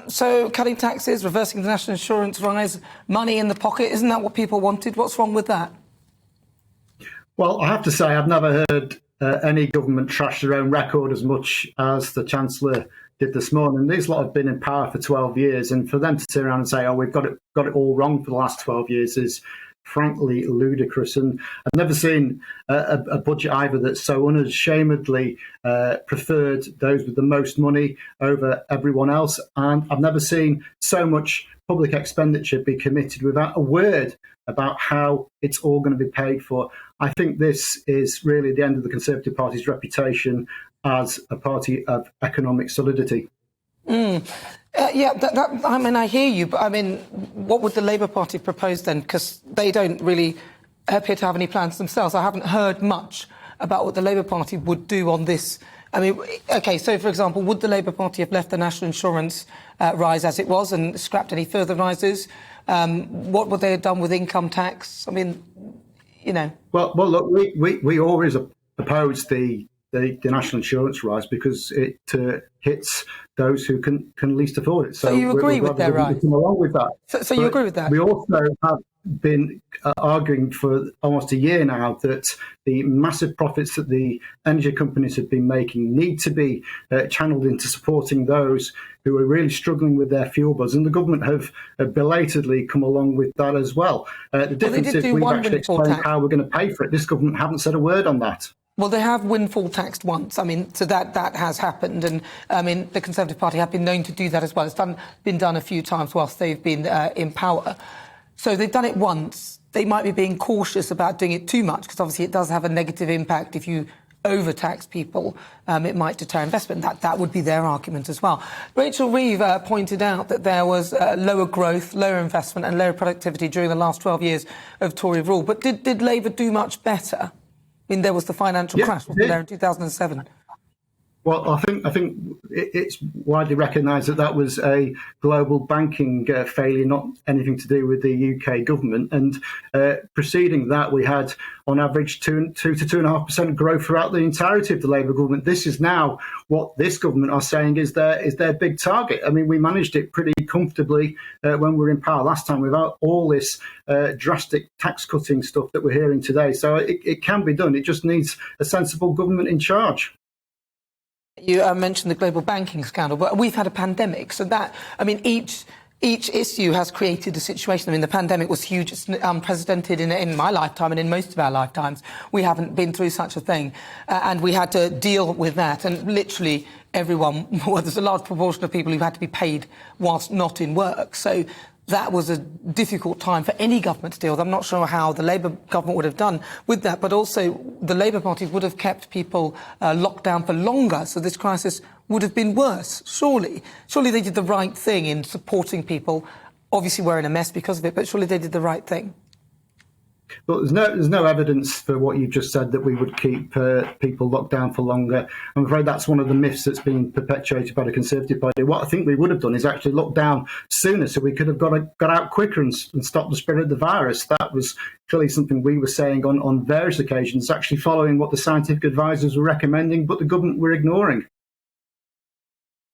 So cutting taxes, reversing the national insurance rise, money in the pocket, isn't that what people wanted? What's wrong with that? Well, I have to say, I've never heard any government trash their own record as much as the Chancellor did this morning. These lot have been in power for 12 years, and for them to turn around and say, oh, we've got it all wrong for the last 12 years is frankly ludicrous. And I've never seen a budget either that so unashamedly preferred those with the most money over everyone else. And I've never seen so much public expenditure be committed without a word about how it's all going to be paid for. I think this is really the end of the Conservative Party's reputation as a party of economic solidity. I mean, I hear you, but I mean, what would the Labour Party propose then? Because they don't really appear to have any plans themselves. I haven't heard much about what the Labour Party would do on this. I mean, OK, so, for example, would the Labour Party have left the national insurance rise as it was and scrapped any further rises? What would they have done with income tax? I mean, you know. Well, look, we always oppose the national insurance rise because it hits those who can least afford it. So you agree with their rise? Along with that. So you agree with that? We also have been arguing for almost a year now that the massive profits that the energy companies have been making need to be channeled into supporting those who are really struggling with their fuel bills. And the government have belatedly come along with that as well. The difference is we've actually explained how we're going to pay for it. This government haven't said a word on that. Well, they have windfall taxed once. I mean, so that has happened. And, I mean, the Conservative Party have been known to do that as well. It's been done a few times whilst they've been in power. So they've done it once. They might be being cautious about doing it too much because, obviously, it does have a negative impact. If you overtax people, it might deter investment. That would be their argument as well. Rachel Reeve pointed out that there was lower growth, lower investment and lower productivity during the last 12 years of Tory rule. But did Labour do much better? I mean, there was the financial crash, wasn't there, in 2007? Well, I think it's widely recognised that was a global banking failure, not anything to do with the UK government. And preceding that, we had, on average, 2 to 2.5% growth throughout the entirety of the Labour government. This is now what this government are saying is their big target. I mean, we managed it pretty comfortably when we were in power last time without all this drastic tax-cutting stuff that we're hearing today. So it can be done. It just needs a sensible government in charge. You mentioned the global banking scandal, but we've had a pandemic. So that, I mean, each issue has created a situation. I mean, the pandemic was huge. It's unprecedented in my lifetime and in most of our lifetimes. We haven't been through such a thing. And we had to deal with that. And literally everyone, well, there's a large proportion of people who had to be paid whilst not in work. So that was a difficult time for any government to deal with. I'm not sure how the Labour government would have done with that, but also the Labour Party would have kept people locked down for longer, so this crisis would have been worse, surely. Surely they did the right thing in supporting people. Obviously, we're in a mess because of it, but surely they did the right thing. But there's no evidence for what you've just said that we would keep people locked down for longer. I'm afraid that's one of the myths that's been perpetuated by the Conservative Party. What I think we would have done is actually locked down sooner so we could have got out quicker and stopped the spread of the virus. That was clearly something we were saying on various occasions, actually following what the scientific advisors were recommending, but the government were ignoring.